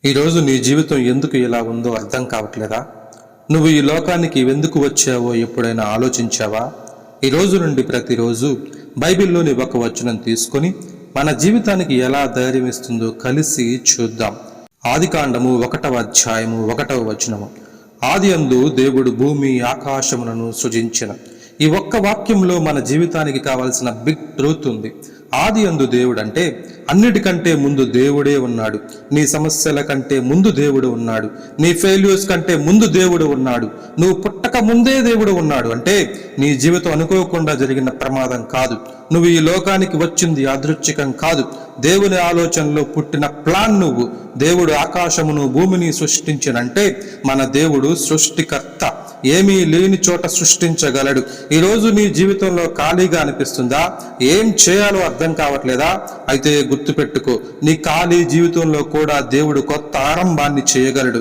ఈరోజు నీ జీవితం ఎందుకు ఇలా ఉందో అర్థం కావట్లేదా? నువ్వు ఈ లోకానికి ఎందుకు వచ్చావో ఎప్పుడైనా ఆలోచించావా? ఈరోజు నుండి ప్రతిరోజు బైబిల్లోని ఒక వచనం తీసుకొని మన జీవితానికి ఎలా ధైర్యం ఇస్తుందో కలిసి చూద్దాం. ఆదికాండము 1వ అధ్యాయము 1వ వచనము. ఆదియందు దేవుడు భూమి ఆకాశములను సృజించెను. ఈ ఒక్క వాక్యంలో మన జీవితానికి కావాల్సిన బిగ్ ట్రూత్ ఉంది. ఆదియందు దేవుడు అంటే అన్నిటికంటే ముందు దేవుడే ఉన్నాడు. నీ సమస్యల కంటే ముందు దేవుడు ఉన్నాడు. నీ ఫెయిల్యూర్స్ కంటే ముందు దేవుడు ఉన్నాడు. నువ్వు పుట్టక ముందే దేవుడు ఉన్నాడు. అంటే నీ జీవితం అనుకోకుండా జరిగిన ప్రమాదం కాదు. నువ్వు ఈ లోకానికి వచ్చింది యాదృచ్ఛికం కాదు. దేవుని ఆలోచనలో పుట్టిన ప్లాన్ నువ్వు. దేవుడు ఆకాశమును భూమిని సృష్టించినంటే మన దేవుడు సృష్టికర్త. ఏమీ లేని చోట సృష్టించగలడు. ఈరోజు నీ జీవితంలో ఖాళీగా అనిపిస్తుందా? ఏం చేయాలో అర్థం కావట్లేదా? అయితే గుర్తుపెట్టుకో, నీ ఖాళీ జీవితంలో కూడా దేవుడు కొత్త ఆరంభాన్ని చేయగలడు.